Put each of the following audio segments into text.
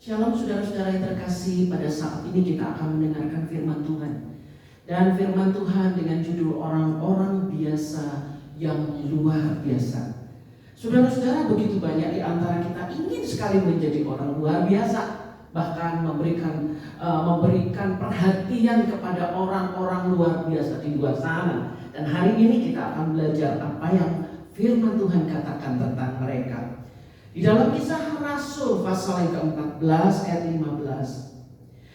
Shalom saudara-saudara yang terkasih, pada saat ini kita akan mendengarkan firman Tuhan. Dan firman Tuhan dengan judul orang-orang biasa yang luar biasa. Saudara-saudara, begitu banyak di antara kita ingin sekali menjadi orang luar biasa. Bahkan memberikan perhatian kepada orang-orang luar biasa di luar sana. Dan hari ini kita akan belajar apa yang firman Tuhan katakan tentang mereka. Di dalam Kisah Rasul pasal yang ke-14 ayat 15.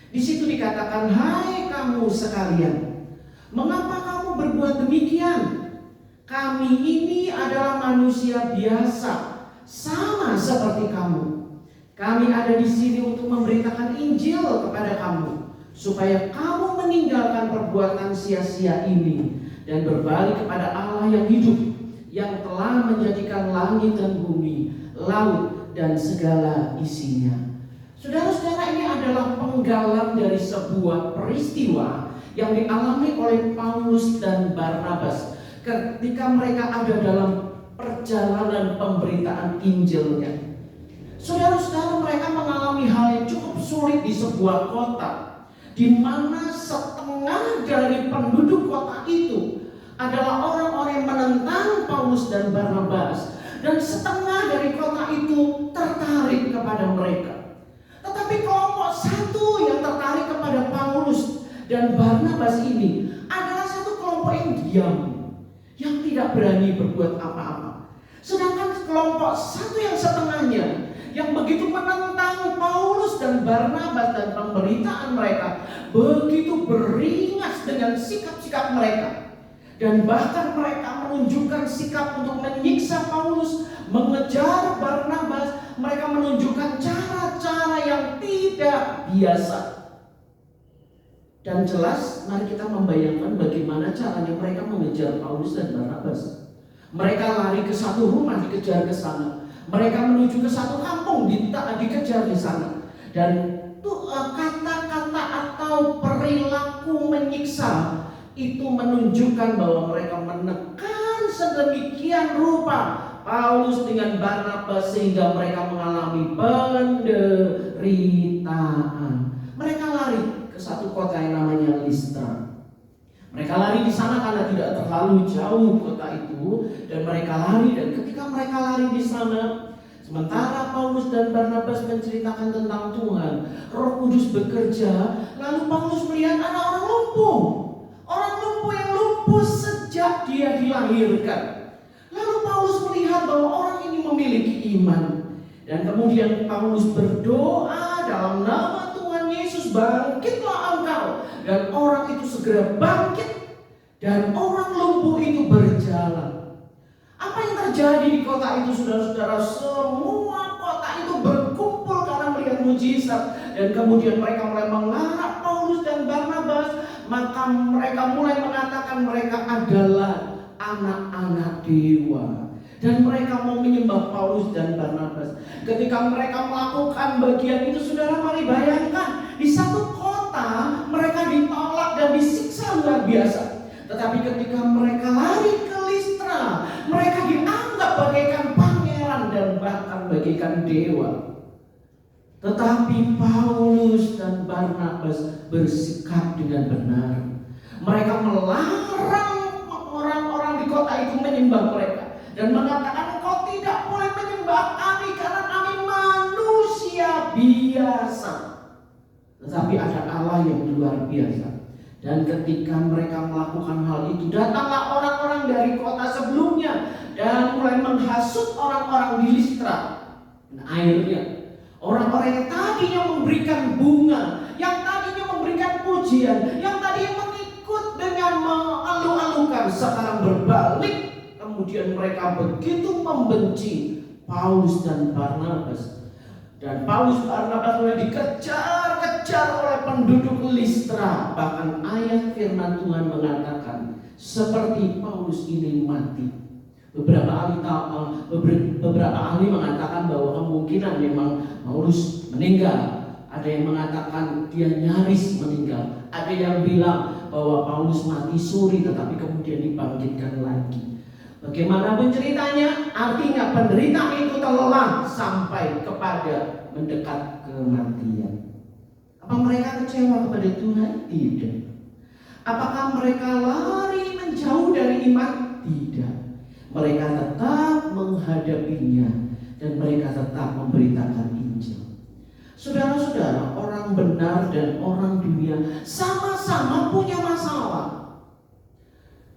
Di situ dikatakan, "Hai kamu sekalian, mengapa kamu berbuat demikian? Kami ini adalah manusia biasa, sama seperti kamu. Kami ada di sini untuk memberitakan Injil kepada kamu, supaya kamu meninggalkan perbuatan sia-sia ini dan berbalik kepada Allah yang hidup, yang telah menjadikan langit dan bumi, laut dan segala isinya." Saudara-saudara, ini adalah penggalan dari sebuah peristiwa yang dialami oleh Paulus dan Barnabas ketika mereka ada dalam perjalanan pemberitaan Injilnya. Saudara-saudara, mereka mengalami hal yang cukup sulit di sebuah kota, di mana setengah dari penduduk kota itu adalah orang-orang yang menentang Paulus dan Barnabas, dan setengah dari kota itu tertarik kepada mereka. Tetapi kelompok satu yang tertarik kepada Paulus dan Barnabas ini adalah satu kelompok yang diam, yang tidak berani berbuat apa-apa. Sedangkan kelompok satu yang setengahnya yang begitu menentang Paulus dan Barnabas dan pemberitaan mereka, begitu beringas dengan sikap-sikap mereka. Dan bahkan mereka menunjukkan sikap untuk menyiksa Paulus, mengejar Barnabas. Mereka menunjukkan cara-cara yang tidak biasa. Dan jelas, mari kita membayangkan bagaimana caranya mereka mengejar Paulus dan Barnabas. Mereka lari ke satu rumah, dikejar ke sana. Mereka menuju ke satu kampung, dikejar di sana. Dan kata-kata atau perilaku menyiksa itu menunjukkan bahwa mereka menekan sedemikian rupa Paulus dengan Barnabas sehingga mereka mengalami penderitaan. Mereka lari ke satu kota yang namanya Listra. Mereka lari di sana karena tidak terlalu jauh kota itu, dan mereka lari. Dan ketika mereka lari di sana, sementara Paulus dan Barnabas menceritakan tentang Tuhan, Roh Kudus bekerja. Lalu Paulus melihat ada orang lumpuh. Orang lumpuh yang lumpuh sejak dia dilahirkan. Lalu Paulus melihat bahwa orang ini memiliki iman. Dan kemudian Paulus berdoa dalam nama Tuhan Yesus, "Bangkitlah engkau." Dan orang itu segera bangkit. Dan orang lumpuh itu berjalan. Apa yang terjadi di kota itu, saudara-saudara? Semua kota itu berkumpul karena melihat mujizat. Dan kemudian mereka mulai mengarah Paulus dan Barnabas. Maka mereka mulai mengatakan mereka adalah anak-anak dewa. Dan mereka mau menyembah Paulus dan Barnabas. Ketika mereka melakukan bagian itu, saudara, mari bayangkan, di satu kota mereka ditolak dan disiksa luar biasa. Tetapi ketika mereka lari ke Listra, mereka dianggap bagaikan pangeran dan bahkan bagaikan dewa. Tetapi Paulus dan Barnabas bersikap dengan benar. Mereka melarang orang-orang di kota itu menyembah mereka dan mengatakan, "Engkau tidak boleh menyembah kami karena kami manusia biasa." Tetapi ada Allah yang luar biasa. Dan ketika mereka melakukan hal itu, datanglah orang-orang dari kota sebelumnya dan mulai menghasut orang-orang di Listra. Dan akhirnya orang-orang yang tadinya memberikan bunga, yang tadinya memberikan pujian, yang tadinya mengikut dengan mengalu-alukan, sekarang berbalik. Kemudian mereka begitu membenci Paulus dan Barnabas. Dan Paulus dan Barnabas mulai dikejar-kejar oleh penduduk Listra. Bahkan ayat firman Tuhan mengatakan, seperti Paulus ini mati. Beberapa ahli mengatakan bahwa kemungkinan memang Paulus meninggal. Ada yang mengatakan dia nyaris meninggal. Ada yang bilang bahwa Paulus mati suri tetapi kemudian dibangkitkan lagi. Bagaimanapun ceritanya, artinya penderitaan itu telah sampai kepada mendekat kematian. Apa mereka kecewa kepada Tuhan? Tidak. Apakah mereka lari menjauh dari iman? Tidak. Mereka tetap menghadapinya dan mereka tetap memberitakan Injil. Saudara-saudara, orang benar dan orang dunia sama-sama punya masalah.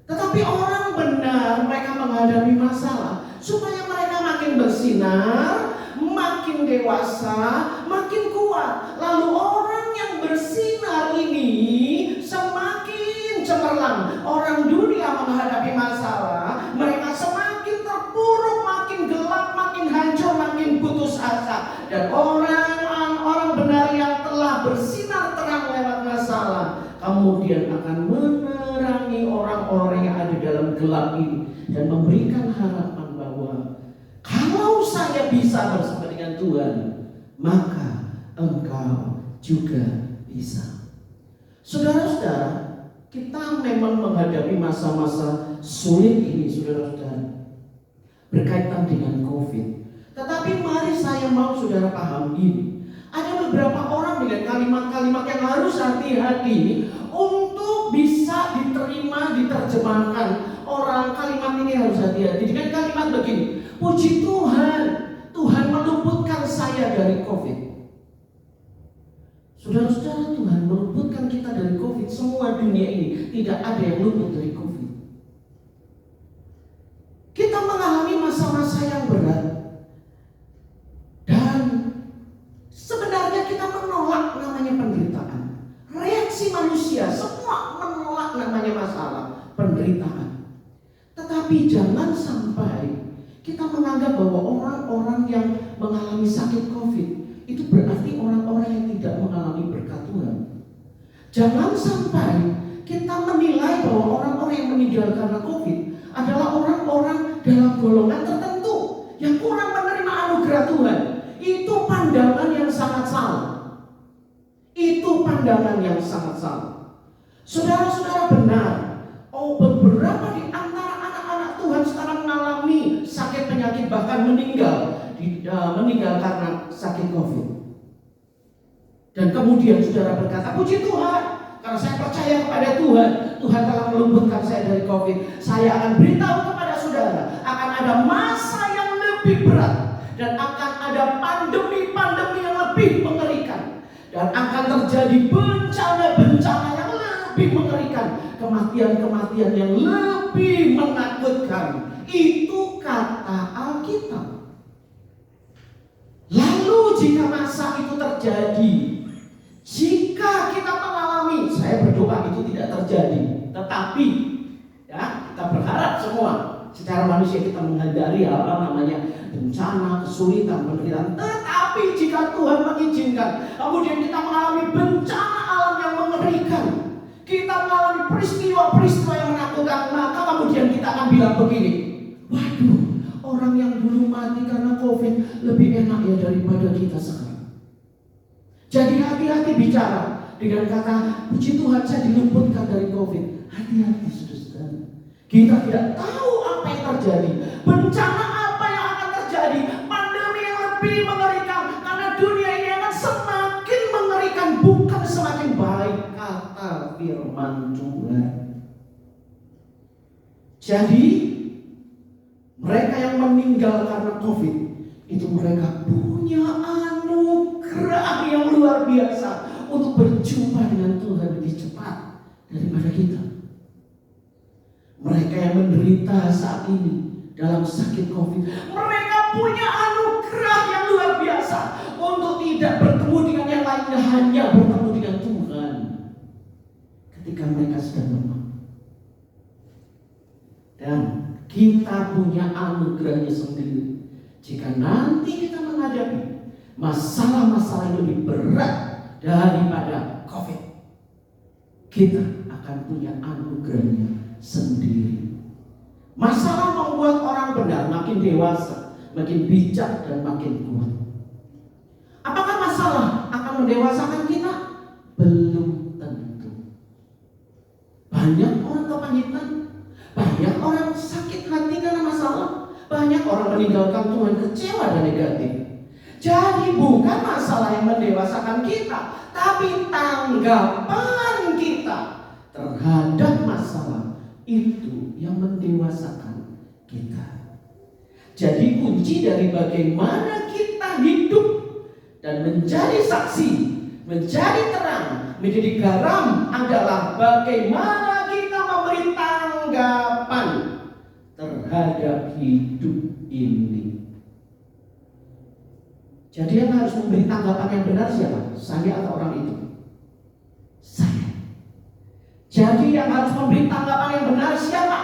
Tetapi orang benar mereka menghadapi masalah supaya mereka makin bersinar, makin dewasa, makin kuat. Lalu orang yang bersinar ini semakin cemerlang. Orang dunia menghadapi masalah, mereka semakin terpuruk, makin gelap, makin hancur, makin putus asa. Dan orang benar yang telah bersinar terang lewat masalah kemudian akan menerangi orang-orang yang ada dalam gelap ini dan memberikan harapan bahwa kalau saya bisa bersama dengan Tuhan, maka engkau juga bisa. Saudara-saudara, kita memang menghadapi masa-masa sulit ini, saudara-saudara, berkaitan dengan COVID. Tetapi mari saya mau saudara paham ini. Ada beberapa orang dengan kalimat-kalimat yang harus hati-hati untuk bisa diterima, diterjemahkan. Orang kalimat ini harus hati-hati dengan kalimat begini. Puji Tuhan, Tuhan meluputkan saya dari COVID. Saudara-saudara, Tuhan meluputkan kita dari COVID. Semua dunia ini tidak ada yang luput dari COVID. Kita mengalami masa-masa yang berat. Dan sebenarnya kita menolak namanya penderitaan. Reaksi manusia semua menolak namanya masalah, penderitaan. Tetapi jangan sampai kita menganggap bahwa orang-orang yang mengalami sakit COVID itu berarti orang-orang yang tidak mengalami berkat Tuhan. Jangan sampai kita menilai bahwa orang-orang yang meninggal karena COVID adalah orang-orang dalam golongan tertentu yang kurang menerima anugerah Tuhan. Itu pandangan yang sangat salah. Itu pandangan yang sangat salah. Saudara-saudara benar, beberapa di antara anak-anak Tuhan sekarang mengalami sakit penyakit bahkan meninggal karena sakit COVID. Dan kemudian saudara berkata, puji Tuhan, karena saya percaya kepada Tuhan, Tuhan telah meluputkan saya dari COVID. Saya akan beritahu kepada saudara, akan ada masa yang lebih berat. Dan akan ada pandemi-pandemi yang lebih mengerikan. Dan akan terjadi bencana-bencana yang lebih mengerikan. Kematian-kematian yang lebih menakutkan. Itu kata Alkitab. Lalu jika masa itu terjadi, jika kita mengalami, saya berdoa itu tidak terjadi. Tetapi ya, kita berharap semua secara manusia kita menghindari hal-hal namanya bencana, kesulitan, penderitaan. Tetapi jika Tuhan mengizinkan, kemudian kita mengalami bencana alam yang mengerikan, kita mengalami peristiwa-peristiwa yang menakutkan, maka kemudian kita akan bilang begini, waduh, orang yang dulu mati karena COVID lebih enak ya daripada kita sekarang. Jadi hati-hati bicara dengan kata, puji Tuhan saya diluputkan dari COVID. Hati-hati saudara. Kita tidak tahu apa yang terjadi, bencana apa yang akan terjadi, pandemi yang lebih mengerikan, karena dunia ini akan semakin mengerikan, bukan semakin baik, kata firman Tuhan. Jadi mereka yang meninggal karena COVID itu mereka punya anugerah yang luar biasa untuk berjumpa dengan Tuhan lebih cepat daripada kita. Mereka yang menderita saat ini dalam sakit COVID, mereka punya anugerah yang luar biasa untuk tidak bertemu dengan yang lainnya, hanya bertemu dengan Tuhan ketika mereka sedang lemah. Dan kita punya anugerahnya sendiri. Jika nanti kita menghadapi masalah-masalah yang lebih berat daripada COVID, kita akan punya anugerahnya sendiri. Masalah membuat orang benar makin dewasa, makin bijak dan makin kuat. Apakah masalah akan mendewasakan kita? Belum tentu. Banyak orang kepahitan, banyak orang sakit hati karena masalah, banyak orang meninggalkan Tuhan kecewa dan negatif. Jadi bukan masalah yang mendewasakan kita, tapi tanggapan kita terhadap masalah itu yang mendewasakan kita. Jadi kunci dari bagaimana kita hidup dan menjadi saksi, menjadi terang, menjadi garam adalah bagaimana kita memberi tanggapan terhadap hidup ini. Jadi yang harus memberi tanggapan yang benar siapa? Saya atau orang itu? Saya. Jadi yang harus memberi tanggapan yang benar siapa?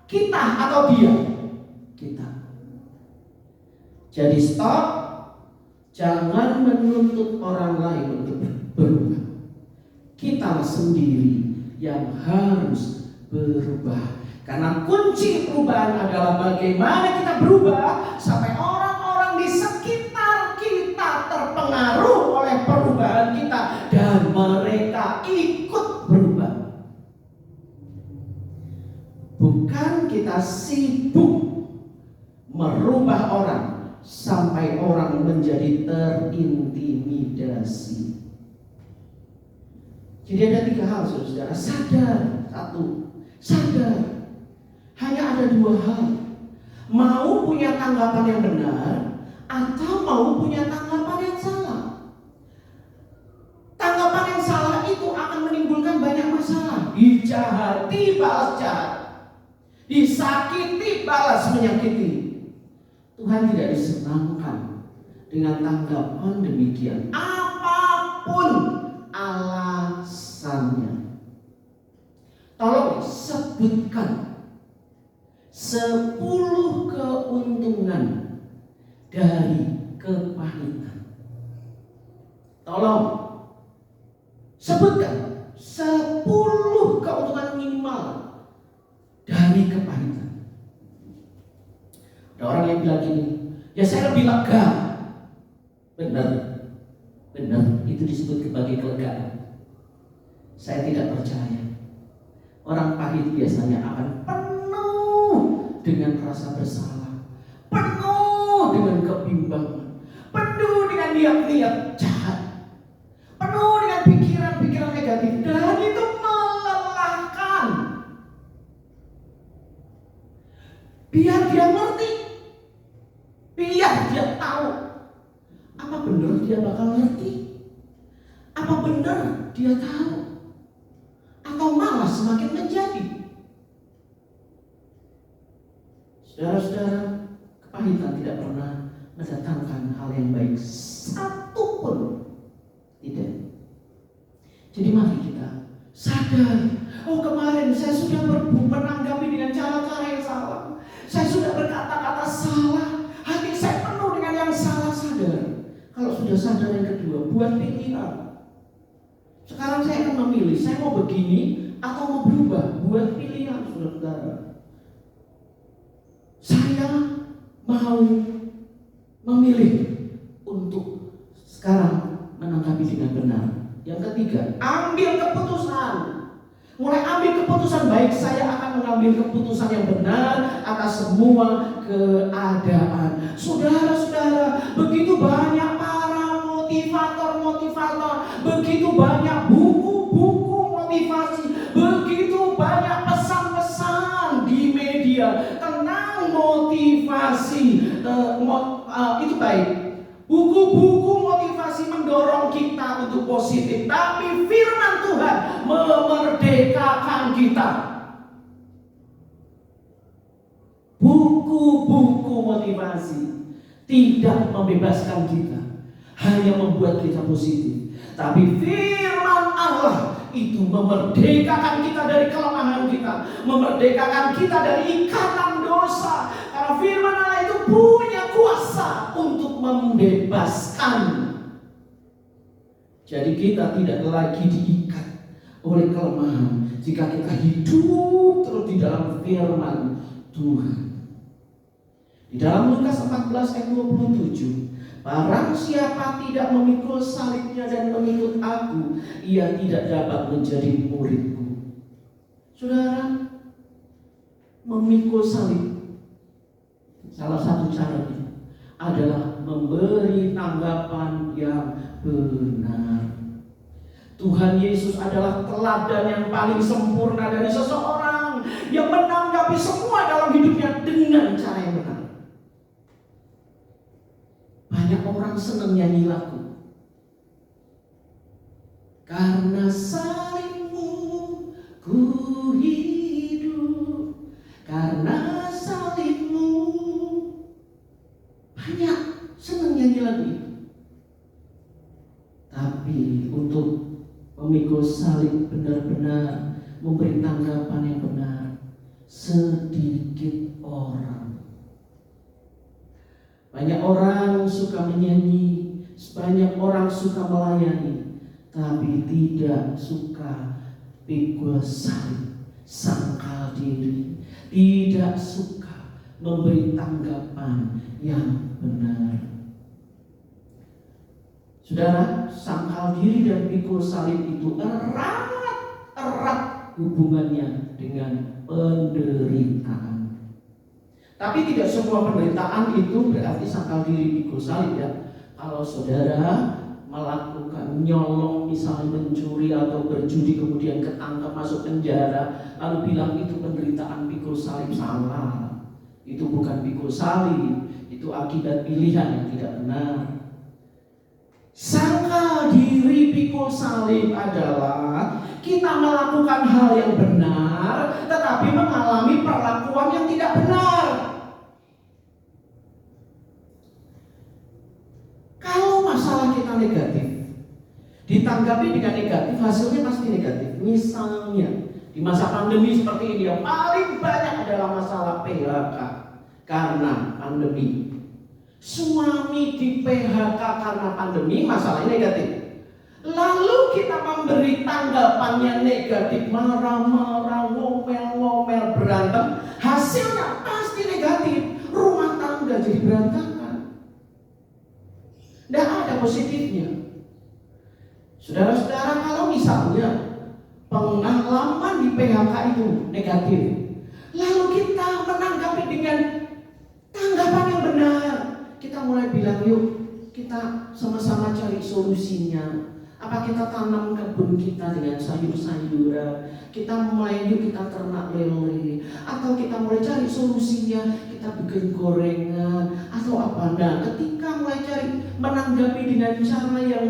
Kita atau dia? Kita. Jadi stop. Jangan menuntut orang lain untuk berubah. Kita sendiri yang harus berubah. Karena kunci perubahan adalah bagaimana kita berubah sampai orang-orang di sekitar kita terpengaruh oleh perubahan kita dan mereka ikut berubah. Bukan kita sibuk merubah orang sampai orang menjadi terintimidasi. Jadi ada 3 hal saudara. Sadar. 1. Sadar. Hanya ada 2 hal. Mau punya tanggapan yang benar atau mau punya tanggapan yang salah. Tanggapan yang salah itu akan menimbulkan banyak masalah. Dijahati balas jahat, disakiti balas menyakiti. Tuhan tidak disenangkan dengan tanggapan demikian, apapun alasannya. Tolong sebutkan 10 keuntungan dari kepahitan. Tolong sebutkan 10 keuntungan minimal dari kepahitan. Ada orang yang bilang gini, ya saya lebih lega. Benar, itu disebut sebagai kelegaan. Saya tidak percaya. Orang pahit biasanya akan penuh dengan rasa bersalah, penuh dengan kebimbangan, penuh dengan niat-niat jahat, penuh dengan pikiran-pikiran negatif, dan itu melelahkan. Biar dia ngerti, biar dia tahu, apa benar dia bakal ngerti, apa benar dia tahu, atau malah semakin menjadi. Saudara-saudara, kepahitan tidak pernah mendatangkan hal yang baik satupun, tidak. Jadi mari kita sadar, oh kemarin saya sudah menanggapi dengan cara-cara yang salah, saya sudah berkata-kata salah, hati saya penuh dengan yang salah. Sadar. Kalau sudah sadar, yang kedua, buat pilihan. Sekarang saya akan memilih, saya mau begini atau mau berubah. Buat pilihan, saudara. Saya mau memilih untuk sekarang menanggapi dengan benar. Yang ketiga, ambil keputusan. Mulai ambil keputusan, baik saya akan mengambil keputusan yang benar atas semua keadaan. Saudara-saudara, begitu banyak para motivator, begitu banyak buku-buku motivasi, begitu banyak pesan-pesan di media tentang motivasi. Itu baik. Buku-buku motivasi mendorong kita untuk positif, tapi firman Tuhan memerdekakan kita. Buku-buku motivasi tidak membebaskan kita, hanya membuat kita positif. Tapi firman Allah itu memerdekakan kita dari kelemahan kita, memerdekakan kita dari ikatan dosa. Karena firman Allah itu punya kuasa untuk membebaskan. Jadi kita tidak lagi diikat oleh kelemahan jika kita hidup terus di dalam firman Tuhan. Di dalam Lukas 14 ayat 27, barang siapa tidak memikul salibnya dan mengikut aku, ia tidak dapat menjadi muridku. Saudara, memikul salib, salah satu caranya adalah memberi tanggapan yang benar. Tuhan Yesus adalah teladan yang paling sempurna dari seseorang yang menanggapi semua dalam hidupnya dengan cara yang benar. Banyak orang senang nyanyi lagu. Karena salibmu ku hidup, karena salibmu. Banyak senang nyanyi lagu itu. Tapi untuk memikul salib benar-benar memberi tanggapan yang benar, sedikit orang. Banyak orang suka menyanyi, banyak orang suka melayani, tapi tidak suka pikul salib, sangkal diri, tidak suka memberi tanggapan yang benar. Saudara, sangkal diri dan pikul salib itu erat hubungannya dengan penderitaan. Tapi tidak semua penderitaan itu berarti sangkal diri pikul salib ya. Kalau saudara melakukan nyolong, misalnya mencuri atau berjudi kemudian ketangkap masuk penjara, lalu bilang itu penderitaan pikul salib, salah. Itu bukan pikul salib, itu akibat pilihan yang tidak benar. Sangkal diri pikul salib adalah kita melakukan hal yang benar tetapi mengalami perlakuan yang tidak benar. Kalau masalah kita negatif, ditanggapi dengan negatif, hasilnya pasti negatif. Misalnya di masa pandemi seperti ini yang paling banyak adalah masalah PHK karena pandemi. Suami di PHK karena pandemi, masalahnya negatif. Lalu kita memberi tanggapannya negatif, marah-marah, ngomel-ngomel, berantem, hasilnya pasti negatif. Rumah tangga jadi berantakan. Tidak ada positifnya. Saudara-saudara, kalau misalnya pengalaman di PHK itu negatif, lalu kita menanggapi dengan tanggapan yang benar, kita mulai bilang, yuk kita sama-sama cari solusinya. Apa kita tanam kebun kita dengan sayur-sayuran, kita mulai yuk kita ternak lele, atau kita mulai cari solusinya, kita bikin gorengan atau apa. Nah, ketika mulai cari menanggapi dengan cara yang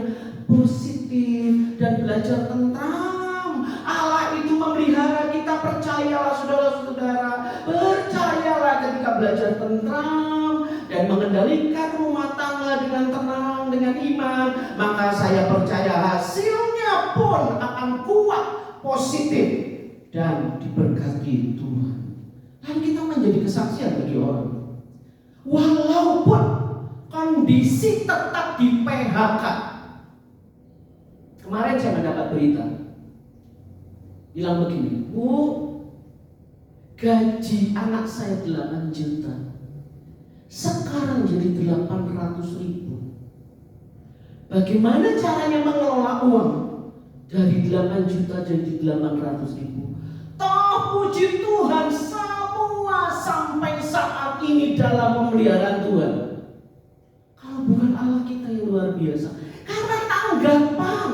positif dan belajar tentram, Allah itu memelihara kita. Percayalah saudara-saudara, percayalah ketika belajar tentram dan mengendalikan rumah tangga dengan tenang, dengan iman, maka saya percaya hasilnya pun akan kuat, positif, dan diberkati Tuhan. Lalu kita menjadi kesaksian bagi orang. Walaupun kondisi tetap di PHK. Kemarin saya mendapat berita, bilang begini, Bu, gaji anak saya 8 juta. Sekarang jadi 800.000. Bagaimana caranya mengelola uang dari 8 juta jadi 800.000? Toh puji Tuhan, semua sampai saat ini dalam pemeliharaan Tuhan. Kalau bukan Allah kita yang luar biasa. Karena tanggapan,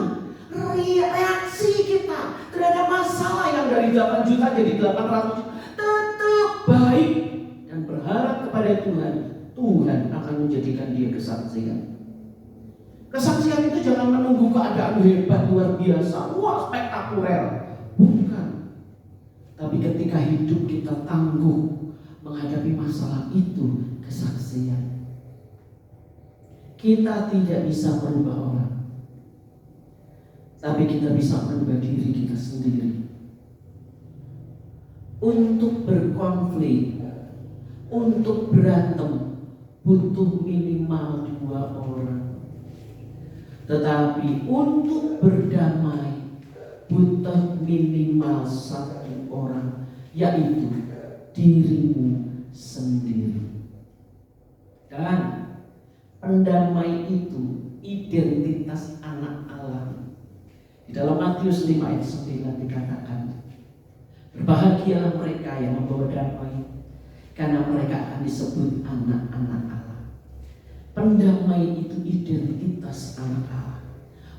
reaksi kita terhadap masalah yang dari 8 juta jadi 800 tetap baik dan berharap kepada Tuhan, Tuhan akan menjadikan dia kesaksian. Kesaksian itu jangan menunggu keadaan hebat luar biasa, wah spektakuler, bukan. Tapi ketika hidup kita tangguh menghadapi masalah itu, kesaksian. Kita tidak bisa merubah orang, tapi kita bisa merubah diri kita sendiri. Untuk berkonflik, untuk berantem, butuh minimal 2 orang. Tetapi untuk berdamai, butuh minimal 1 orang, yaitu dirimu sendiri. Dan pendamai itu identitas anak Allah. Di dalam Matius 5 ayat 9 dikatakan, berbahagialah mereka yang membawa damai, karena mereka akan disebut anak-anak Allah. Pendamai itu identitas anak Allah.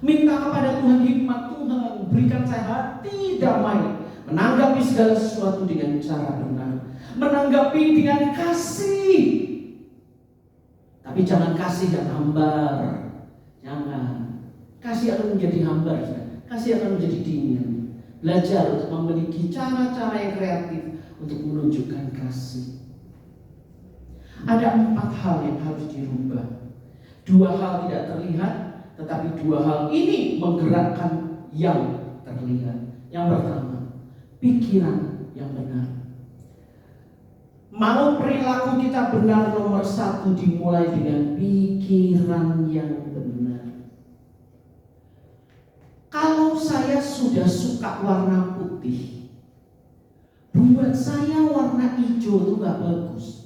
Minta kepada Tuhan hikmat, Tuhan berikan saya hati damai, menanggapi segala sesuatu dengan cara benar, menanggapi dengan kasih. Tapi jangan kasih yang hambar. Jangan. Kasih akan menjadi hambar, kasih akan menjadi dingin. Belajar untuk memiliki cara-cara yang kreatif untuk menunjukkan kasih. Ada 4 hal yang harus dirubah. 2 hal tidak terlihat, tetapi 2 hal ini menggerakkan yang terlihat. Yang pertama, pikiran yang benar. Mau perilaku kita benar, nomor 1 dimulai dengan pikiran yang benar. Kalau saya sudah suka warna putih, buat saya warna hijau itu gak bagus.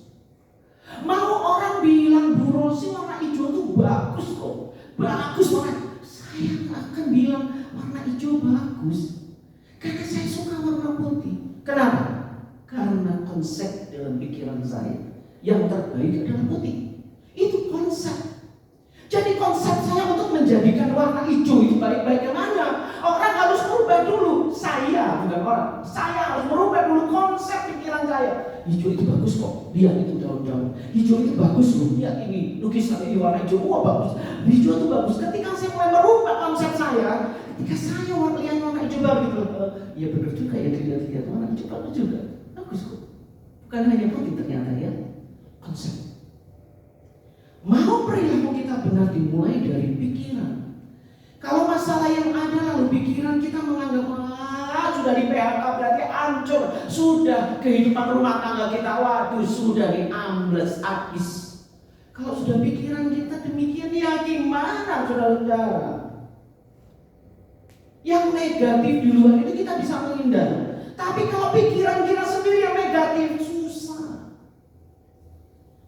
Mau orang bilang Bu Rosi warna hijau itu bagus kok, bagus banget, saya gak akan bilang warna hijau bagus, karena saya suka warna putih. Kenapa? Karena konsep dalam pikiran saya yang terbaik adalah putih. Itu konsep. Jadi konsep saya untuk menjadikan warna hijau itu baik-baik kemana? Orang harus merubah dulu. Saya, bukan orang, saya harus merubah dulu konsep pikiran saya. Hijau itu bagus kok, lihat itu daun-daun. Hijau itu bagus loh, lihat ini lukisan ini warna hijau, wah bagus. Hijau itu bagus. Ketika saya mulai merubah konsep saya, ketika saya lihat warna hijau baru gitu, ya benar juga ya, dilihat-lihat warna hijau bagus juga, bagus kok. Bukan hanya putih ternyata ya, konsep. Mau perilaku kita benar dimulai dari pikiran. Kalau masalah yang ada lalu pikiran kita menganggap sudah di PHK berarti hancur, sudah kehidupan rumah tangga kita waduh sudah diambles habis. Kalau sudah pikiran kita demikian ya gimana saudara-saudara? Yang negatif di luar itu kita bisa menghindar. Tapi kalau pikiran kita sendiri yang negatif susah.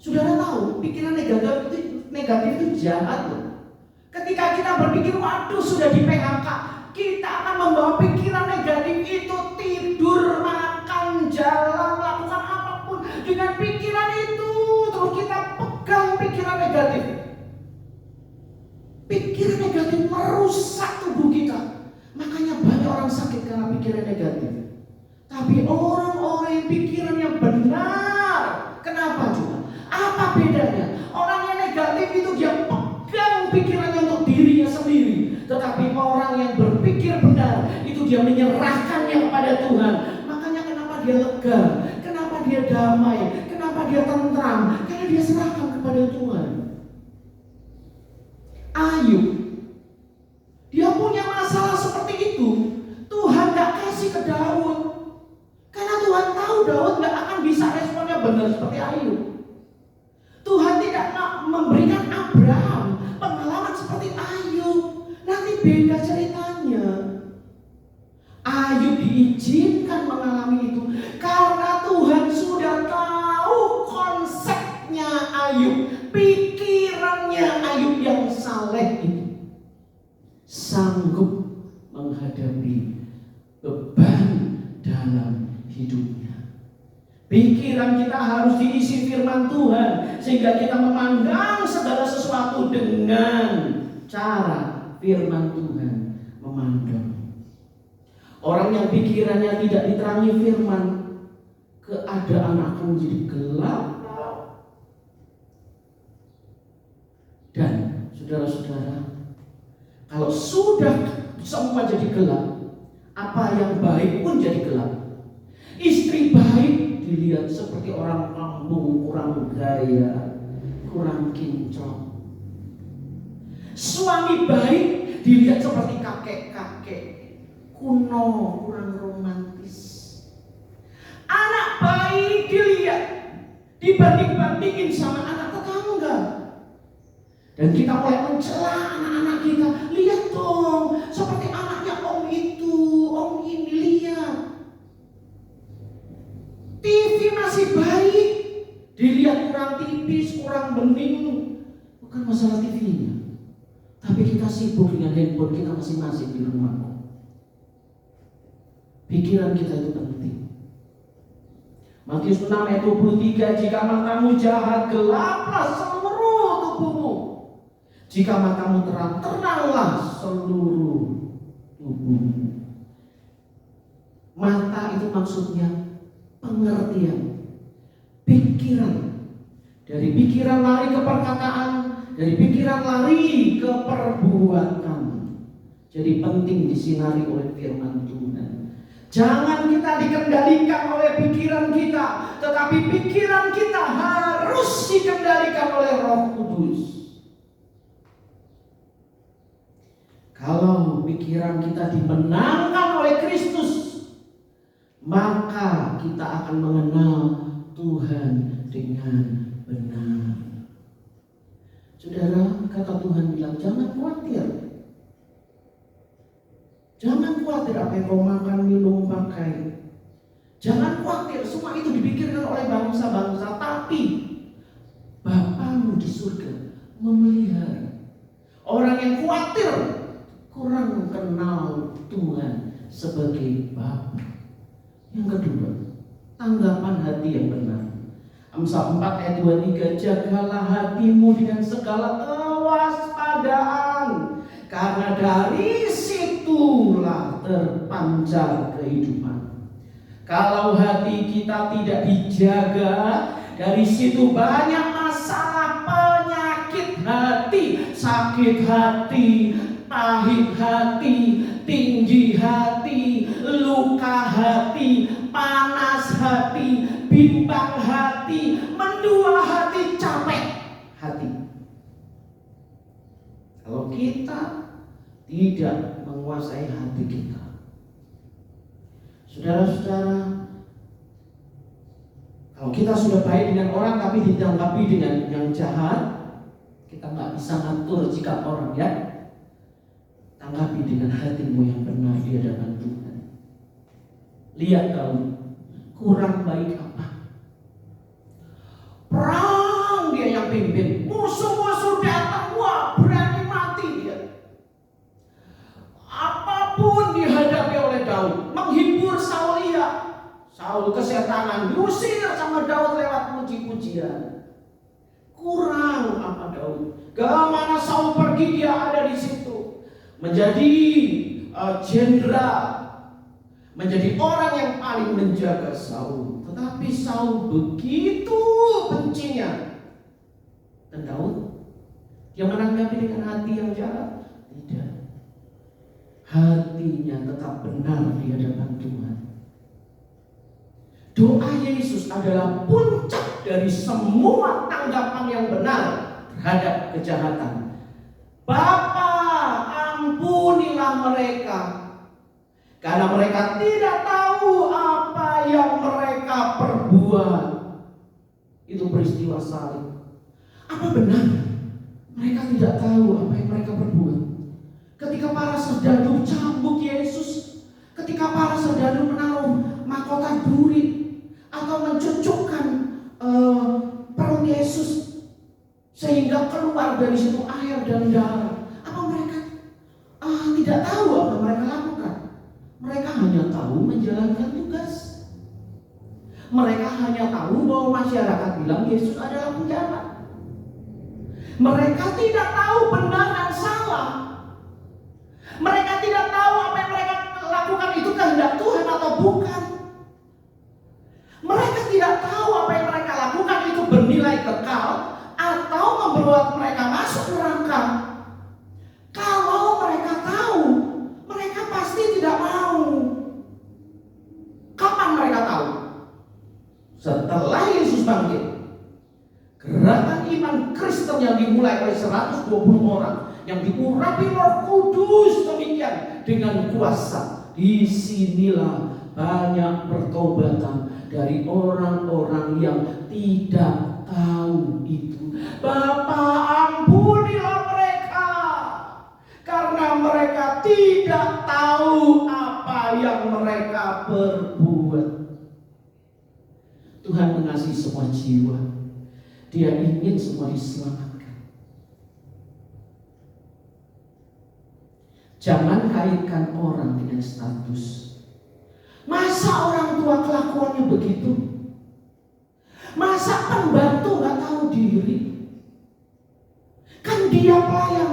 Saudara tahu pikiran negatif itu jahat loh. Ketika kita berpikir waduh sudah di PHK, kita akan membawa pikiran negatif itu tidur, makan, jalan, melakukan apapun dengan pikiran itu. Terus kita pegang pikiran negatif. Pikiran negatif merusak tubuh kita. Makanya banyak orang sakit karena pikiran negatif. Tapi orang-orang yang pikiran yang benar, kenapa juga? Apa bedanya? Orang yang negatif itu dia pegang pikirannya untuk dirinya sendiri. Tetapi orang yang berpikir benar itu dia menyerahkannya kepada Tuhan. Makanya kenapa dia lega, kenapa dia damai, kenapa dia tentram, karena dia serahkan kepada Tuhan. Ayub, dia punya masalah seperti itu, Tuhan gak kasih ke Daud, karena Tuhan tahu Daud gak akan bisa responnya benar seperti Ayub. Tuhan tidak memberikan Abraham pengalaman seperti Ayub. Nanti beda ceritanya. Ayub diizinkan mengalami itu karena Tuhan sudah tahu konsepnya Ayub, pikirannya Ayub yang saleh itu sanggup menghadapi beban dalam hidupnya. Pikiran kita harus diisi firman Tuhan sehingga kita memandang segala sesuatu dengan cara firman Tuhan memandang. Orang yang pikirannya tidak diterangi firman, keadaan akan menjadi gelap. Dan saudara-saudara, kalau sudah semua jadi gelap, apa yang baik pun jadi gelap. Istri baik dilihat seperti orang kampung, kurang gaya, kurang kinclong. Suami baik dilihat seperti kakek-kakek, kuno, kurang romantis. Anak baik dilihat dibanding-bandingin sama anak tetangga. Dan kita mulai mencela anak-anak kita. Lihat dong, seperti anaknya om itu, om ini, lihat. TV masih baik, dilihat kurang tipis, kurang bening. Bukan masalah TV-nya, tapi kita sibuk dengan handphone kita masing-masing di rumah. Pikiran kita itu penting. Matius 6 ayat 23, jika matamu jahat, gelaplah seluruh tubuhmu. Jika matamu terang, teranglah seluruh tubuhmu. Mata itu maksudnya pengertian, pikiran. Dari pikiran lari ke perkataan, dari pikiran lari ke perbuatan. Jadi penting disinari oleh firman Tuhan. Jangan kita dikendalikan oleh pikiran kita, tetapi pikiran kita harus dikendalikan oleh Roh Kudus. Kalau pikiran kita dimenangkan oleh Kristus, maka kita akan mengenal Tuhan dengan benar. Saudara, kata Tuhan bilang, jangan khawatir. Jangan khawatir apa yang kau makan, minum, pakai. Jangan khawatir, semua itu dipikirkan oleh bangsa-bangsa. Tapi Bapamu di surga memelihara. Orang yang khawatir kurang kenal Tuhan sebagai Bapa. Yang kedua, tanggapan hati yang benar. Amsal 4 ayat 23, jagalah hatimu dengan segala kewaspadaan, karena dari situlah terpancar kehidupan. Kalau hati kita tidak dijaga, dari situ banyak masalah, penyakit hati, sakit hati, pahit hati, tinggi hati, luka hati, panas hati, bimbang hati, mendua hati, capek hati. Kalau kita tidak menguasai hati kita, saudara-saudara, kalau kita sudah baik dengan orang tapi ditanggapi dengan yang jahat, kita nggak bisa ngatur sikap orang, ya. Tanggapi dengan hatimu yang benar di hadapan Tuhan. Lihat kamu kurang baik apa? Perang dia yang pimpin, musuh-musuh datang, wah berani mati dia. Apapun dihadapi oleh Daud, menghibur Saul, iya. Saul kesetanan, diusir sama Daud lewat puji-pujian. Kurang apa Daud? Kemana Saul pergi dia ada di situ. Menjadi jenderal, menjadi orang yang paling menjaga Saul. Tetapi Saul begitu bencinya. Dan Daud, dia menanggapi dengan hati yang jahat? Tidak. Hatinya tetap benar di hadapan Tuhan. Doa Yesus adalah puncak dari semua tanggapan yang benar terhadap kejahatan. Bapa, ampunilah mereka, karena mereka tidak tahu apa yang mereka perbuat. Itu peristiwa salib. Apa benar mereka tidak tahu apa yang mereka perbuat? Ketika para serdadu cambuk Yesus, ketika para serdadu menaruh mahkota duri atau mencucukkan perut Yesus sehingga keluar dari situ air dan darah, apa mereka tidak tahu apa mereka lakukan? Mereka hanya tahu menjalankan tugas. Mereka hanya tahu bahwa masyarakat bilang Yesus adalah penjahat. Mereka tidak tahu benar dan salah. Mereka tidak tahu apa yang mereka lakukan itu kehendak Tuhan atau bukan. Mereka tidak tahu apa yang mereka lakukan itu bernilai kekal atau membuat mereka masuk neraka. Kalau mereka tahu, mereka pasti tidak mau. Kapan mereka tahu? Setelah Yesus bangkit. Gerakan iman Kristen yang dimulai oleh 120 orang, yang diurapi Roh Kudus demikian dengan kuasa. Disinilah banyak pertobatan dari orang-orang yang tidak tahu itu. Bapa, ampunilah mereka, karena mereka tidak tahu apa yang mereka perbuat. Tuhan mengasihi semua jiwa. Dia ingin semua diselamatkan. Jangan kaitkan orang dengan status. Masa orang tua kelakuannya begitu? Masa pembantu gak tahu diri? Kan dia pelayan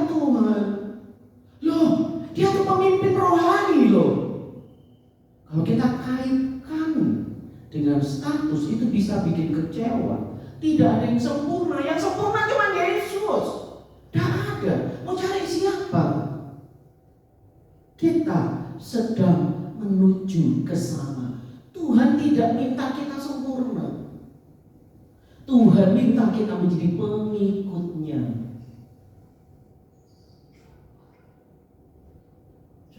dengan status itu bisa bikin kecewa. Tidak ada yang sempurna. Yang sempurna cuma Yesus. Tidak ada. Mau cari siapa? Kita sedang menuju ke sana. Tuhan tidak minta kita sempurna. Tuhan minta kita menjadi pengikutnya.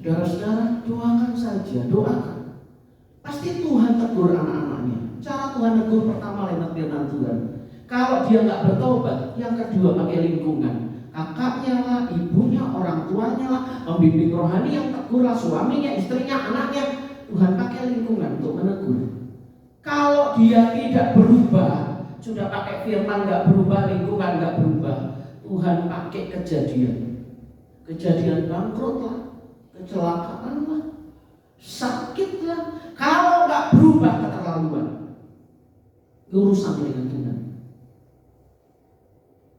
Saudara-saudara, doakan saja, doakan. Pasti Tuhan tegur anak-anaknya. Cara Tuhan tegur pertama lewat firman Tuhan. Kalau dia nggak bertobat, yang kedua pakai lingkungan. Kakaknya lah, ibunya, orang tuanya lah, pembimbing rohani yang tegur lah, suaminya, istrinya, anaknya. Tuhan pakai lingkungan untuk menegur. Kalau dia tidak berubah, sudah pakai firman nggak berubah, lingkungan nggak berubah, Tuhan pakai kejadian. Kejadian bangkrut lah, kecelakaan lah, sakit lah. Kalau nggak berubah keterlaluan, urusan dengan Tuhan.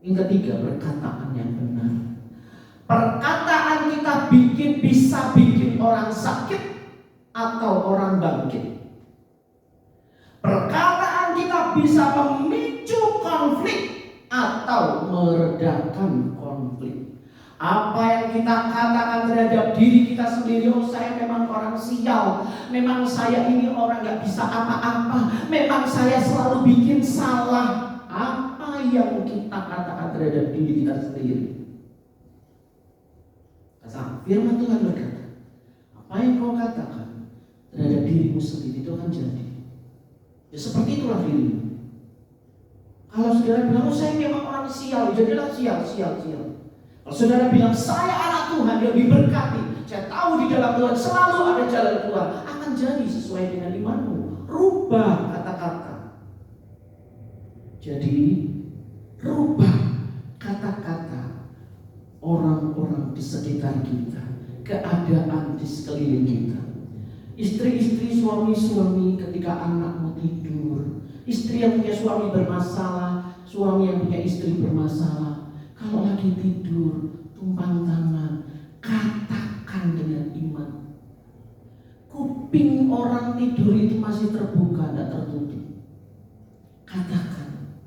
Yang ketiga, perkataan yang benar. Perkataan kita bisa bikin orang sakit atau orang bangkit. Perkataan kita bisa memicu konflik atau meredakan konflik. Apa yang kita katakan terhadap diri kita sendiri, oh saya memang orang sial, memang saya ini orang gak bisa apa-apa, memang saya selalu bikin salah. Apa yang kita katakan terhadap diri kita sendiri? Firman Tuhan berkata, apa yang kau katakan terhadap dirimu sendiri itu akan jadi. Ya seperti itulah dirimu. Kalau saudara bilang, oh saya memang orang sial, jadilah sial. Kalau saudara bilang, saya anak Tuhan yang diberkati, saya tahu di dalam Tuhan selalu ada jalan keluar, akan jadi sesuai dengan imanmu. Rubah kata-kata. Jadi, rubah kata-kata orang-orang di sekitar kita, keadaan di sekeliling kita. Istri-istri, suami-suami ketika anakmu tidur, istri yang punya suami bermasalah, suami yang punya istri bermasalah, kalau lagi tidur, tumpang tangan, katakan dengan iman. Kuping orang tidur itu masih terbuka, tidak tertutup. Katakan,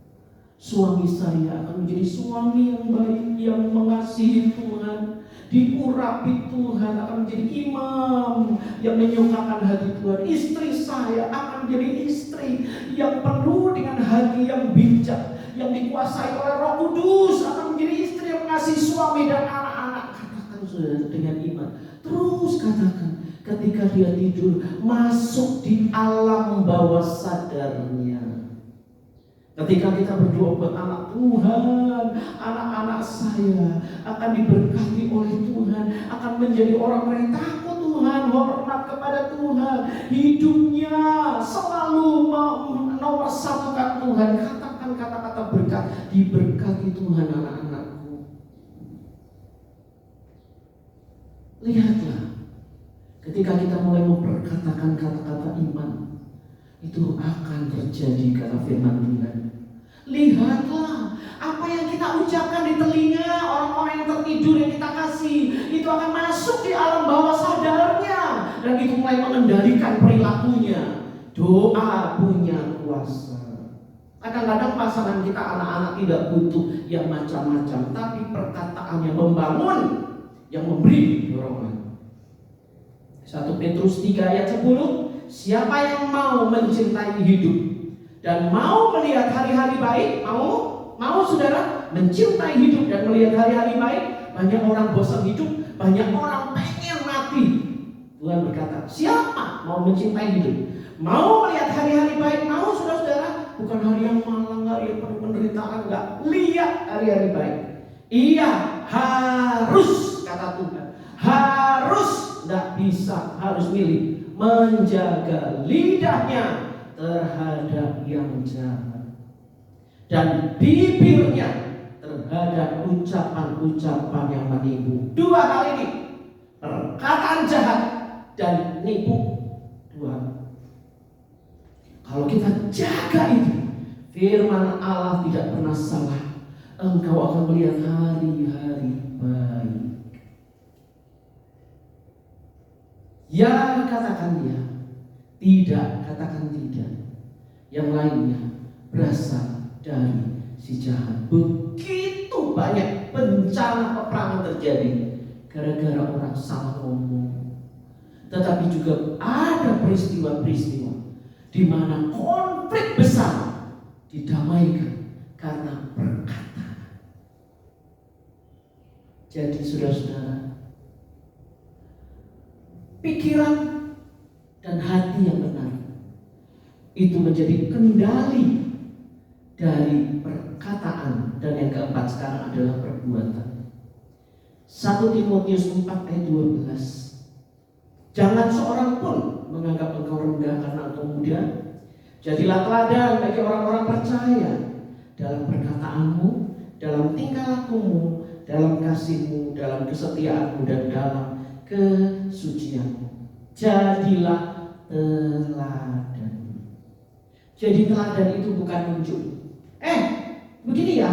suami saya akan menjadi suami yang baik, yang mengasihi Tuhan, diurapi Tuhan, akan menjadi imam yang menyukakan hati Tuhan. Istri saya akan menjadi istri yang penuh dengan hati yang bijak, yang dikuasai oleh Roh Kudus, akan menjadi istri yang mengasihi suami dan anak-anak. Katakan saudara dengan iman. Terus katakan, ketika dia tidur, masuk di alam bawah sadarnya. Ketika kita berdoa buat anak Tuhan, anak-anak saya akan diberkati oleh Tuhan, akan menjadi orang yang takut Tuhan, hormat kepada Tuhan, hidupnya selalu nomor satu kan Tuhan. Katakan kata-kata berkat, diberkati Tuhan anak-anakku. Lihatlah, ketika kita mulai memperkatakan kata-kata iman, itu akan terjadi kata firman Tuhan. Lihatlah, apa yang kita ucapkan di telinga orang-orang yang tertidur yang kita kasih, itu akan masuk di alam bawah sadarnya, dan itu mulai mengendalikan perilakunya. Doa punya kuasa. Kadang-kadang pasangan kita, anak-anak tidak butuh yang macam-macam, tapi perkataan yang membangun, yang memberi dorongan. 1 Petrus 3 ayat 10, siapa yang mau mencintai hidup dan mau melihat hari-hari baik, mau saudara mencintai hidup dan melihat hari-hari baik. Banyak orang bosan hidup, banyak orang pengen mati. Tuhan berkata, siapa mau mencintai hidup, mau melihat hari-hari baik, mau saudara-saudara, bukan hari yang malang, hari yang penuh penderitaan, enggak, lihat hari-hari baik. Ia harus, kata Tuhan, harus, enggak bisa, harus milih, menjaga lidahnya terhadap yang jahat dan bibirnya terhadap ucapan-ucapan yang menipu. 2 hal ini, perkataan jahat dan nipu. 2. Kalau kita jaga itu, firman Allah tidak pernah salah. Engkau akan melihat hari-hari baik. Ya, katakan ya. Tidak, katakan tidak. yang lainnya berasal dari si jahat. Begitu banyak bencana peperangan terjadi gara-gara orang salah ngomong. Tetapi juga ada peristiwa-peristiwa di mana konflik besar didamaikan karena perkataan. Jadi saudara-saudara, pikiran dan hati yang benar itu menjadi kendali dari perkataan, dan yang keempat sekarang adalah perbuatan. 1 Timotius 4 ayat 12. Jangan seorang pun menganggap engkau rendah karena engkau muda. Jadilah teladan bagi orang-orang percaya dalam perkataanmu, dalam tingkah lakumu, dalam kasihmu, dalam kesetiaanmu, dan dalam kesucianmu. Jadilah teladan. Jadi teladan itu bukan nunjuk. Begini ya,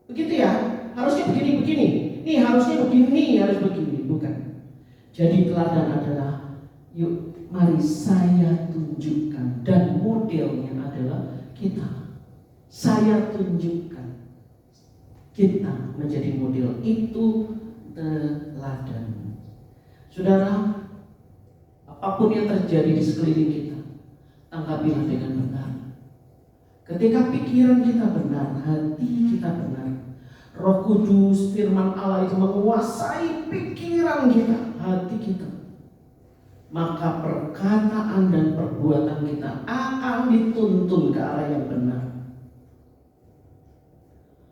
begitu ya, harusnya begini. Nih harusnya begini, harus begini, bukan. Jadi teladan adalah, yuk mari saya tunjukkan, dan modelnya adalah kita. Saya tunjukkan, kita menjadi model, itu teladan. Saudara, apapun yang terjadi di sekeliling kita, tanggapilah dengan benar. Ketika pikiran kita benar, hati kita benar, Roh Kudus, firman Allah itu menguasai pikiran kita, hati kita, maka perkataan dan perbuatan kita akan dituntun ke arah yang benar.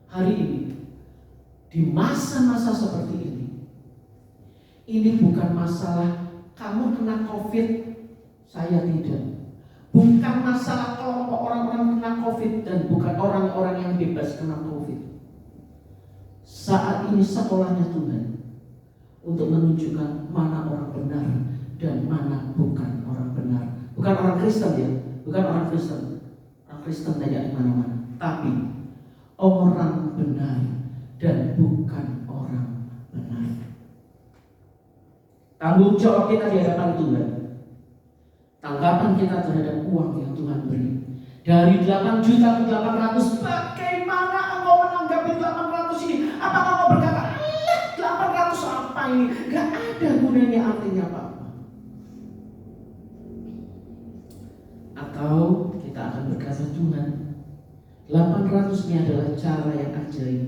Hari ini, di masa-masa seperti ini bukan masalah kamu kena COVID, saya tidak. Bukan masalah kelompok orang-orang kena COVID dan bukan orang-orang yang bebas kena COVID. Saat ini sekolahnya Tuhan untuk menunjukkan mana orang benar dan mana bukan orang benar. Bukan orang Kristen ya, bukan orang Kristen. Orang Kristen tidak di mana-mana, tapi orang benar dan bukan orang benar. Tanggung jawab kita di hadapan Tuhan. Tanggapan kita terhadap uang yang Tuhan beri dari 8 juta ke 800, bagaimana engkau menanggapi 800 ini? Apakah engkau berkata, 800 apa ini? Gak ada gunanya, artinya apa-apa. Atau kita akan berkata, Tuhan, 800 ini adalah cara yang ajaib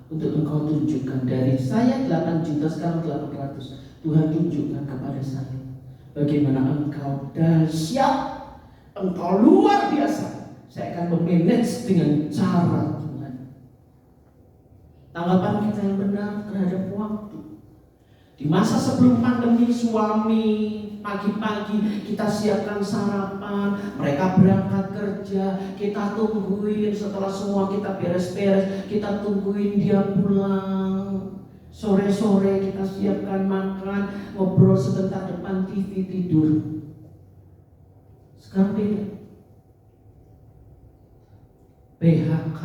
untuk engkau tunjukkan. Dari saya 8 juta sekarang 800, Tuhan tunjukkan kepada saya bagaimana engkau dahsyat, engkau luar biasa. Saya akan memanage dengan cara Tuhan. Tanggapan kita yang benar terhadap waktu. Di masa sebelum pandemi, suami pagi-pagi kita siapkan sarapan, mereka berangkat kerja, kita tungguin. Setelah semua kita beres-beres, kita tungguin dia pulang. Sore-sore kita siapkan makan, ngobrol sebentar depan TV, tidur. Sekarang beda. PHK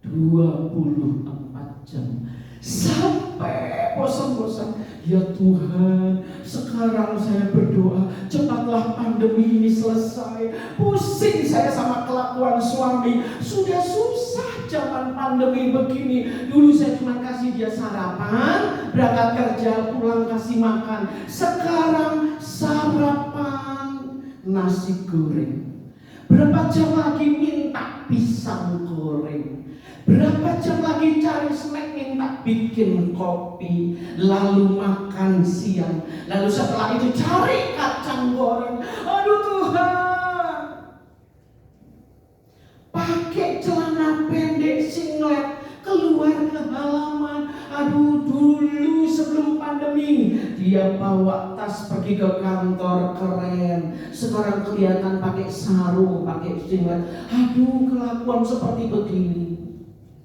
24 jam sampai bosan-bosan. Ya Tuhan, sekarang saya berdoa, cepatlah pandemi ini selesai. Pusing saya sama kelakuan suami. Sudah susah zaman pandemi begini. Dulu saya cuma kasih dia sarapan, berangkat kerja, pulang kasih makan. Sekarang sarapan nasi goreng. Berapa jam lagi minta pisang goreng. Berapa jam lagi cari snack, minta bikin kopi, lalu makan siang, lalu setelah itu cari kacang goreng. Aduh Tuhan, pakai celana pendek singlet, keluar ke halaman. Aduh, dulu sebelum pandemi dia bawa tas pergi ke kantor, keren. Sekarang kelihatan pakai sarung, pakai singlet. Aduh, kelakuan seperti begini.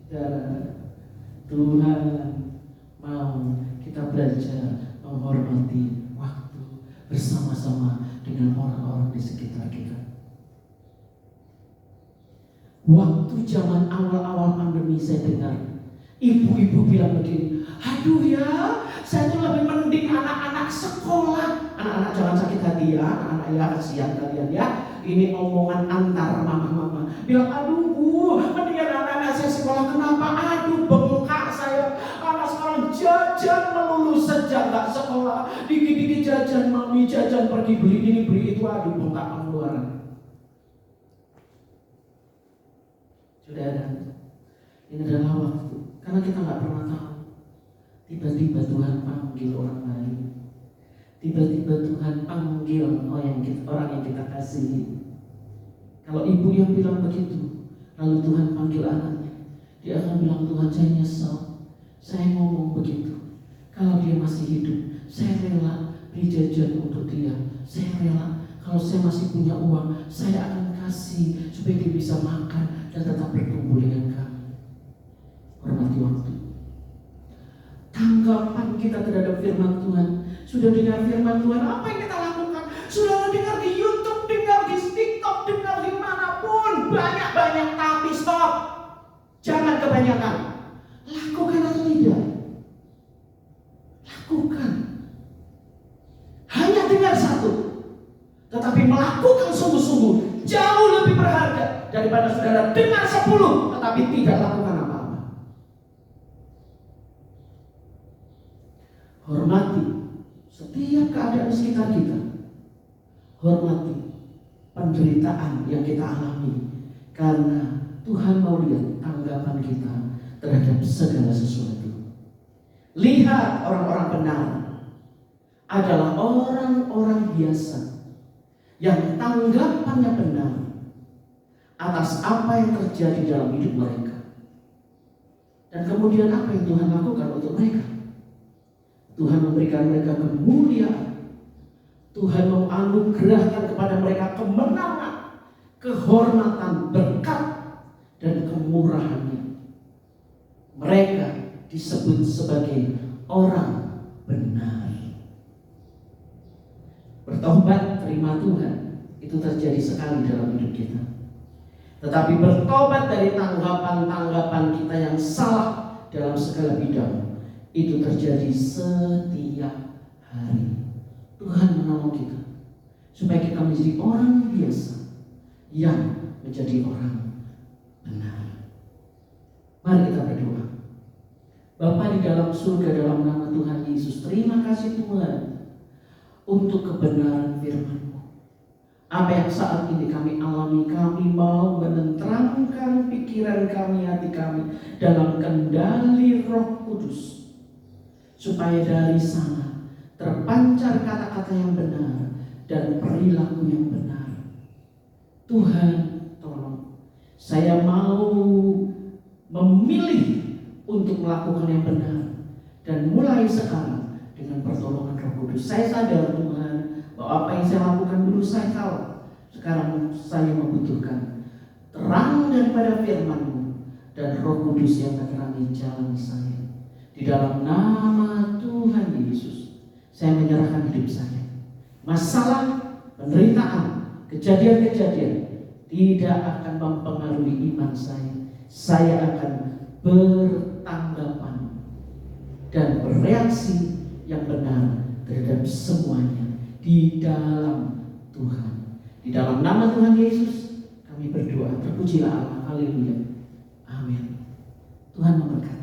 Dan Tuhan mau kita belajar menghormati waktu bersama-sama dengan orang-orang di sekitar kita. Waktu zaman awal-awal pandemi saya dengar ibu-ibu bilang begini, aduh ya, saya tuh lebih mending anak-anak sekolah. Anak-anak jangan sakit hati ya, anak-anak ya, kasihan kalian ya. ini omongan antar mama-mama. Bilang, aduh bu, mendingan anak-anak saya sekolah. Kenapa? Aduh bengkak saya. Anak sekarang jajan melulu sejak gak sekolah. Dikit-dikit jajan, mami jajan, pergi beli ini beli itu. Aduh bengkak pengeluaran. Saudara, ini adalah waktu. Karena kita gak pernah tahu. Tiba-tiba Tuhan panggil orang lain. Tiba-tiba Tuhan panggil orang yang kita kasihi. Kalau ibu yang bilang begitu, lalu Tuhan panggil anaknya, dia akan bilang, Tuhan saya nyesel, saya ngomong begitu. Kalau dia masih hidup, saya rela beli jajan untuk dia. Saya rela kalau saya masih punya uang, saya akan kasih supaya dia bisa makan dan tetap bertumbuh dengan kami. Hormati waktu. Tanggapan kita terhadap firman Tuhan. Sudah dengar firman Tuhan, apa yang kita lakukan? Sudah dengar di YouTube, dengar di TikTok, dengar di manapun, banyak-banyak, tapi stop. Jangan kebanyakan. Lakukan atau tidak? Lakukan. Hanya dengar satu, tetapi melakukan sungguh-sungguh jauh lebih berharga daripada saudara dengar 10 tetapi tidak lakukan apa-apa. Hormati setiap keadaan sekitar kita. Hormati penderitaan yang kita alami, karena Tuhan mau lihat tanggapan kita terhadap segala sesuatu. Lihat, orang-orang benar adalah orang-orang biasa yang tanggapannya benar atas apa yang terjadi dalam hidup mereka. Dan kemudian apa yang Tuhan lakukan untuk mereka? Tuhan memberikan mereka kemuliaan. Tuhan menganugerahkan kepada mereka kemenangan, kehormatan, berkat, dan kemurahannya. Mereka disebut sebagai orang benar. Bertobat, terima Tuhan, itu terjadi sekali dalam hidup kita. Tetapi bertobat dari tanggapan-tanggapan kita yang salah dalam segala bidang, itu terjadi setiap hari. Tuhan menolong kita supaya kita menjadi orang biasa yang menjadi orang benar. Mari kita berdoa. Bapa di dalam surga, dalam nama Tuhan Yesus, terima kasih Tuhan untuk kebenaran firman-Mu. Apa yang saat ini kami alami, kami mau menenteramkan pikiran kami, hati kami dalam kendali Roh Kudus, supaya dari sana terpancar kata-kata yang benar dan perilaku yang benar. Tuhan, tolong saya mau memilih untuk melakukan yang benar, dan mulai sekarang dengan pertolongan Roh Kudus saya sadar Tuhan bahwa apa yang saya lakukan dulu saya salah. Sekarang saya membutuhkan terang daripada firman-Mu dan Roh Kudus yang menerangi jalan saya. Di dalam nama Tuhan Yesus, saya menyerahkan hidup saya. Masalah, penderitaan, kejadian-kejadian tidak akan mempengaruhi iman saya. Saya akan bertanggapan dan bereaksi yang benar terhadap semuanya di dalam Tuhan. Di dalam nama Tuhan Yesus kami berdoa. Terpujilah Allah. Haleluya. Amin. Tuhan memberkati.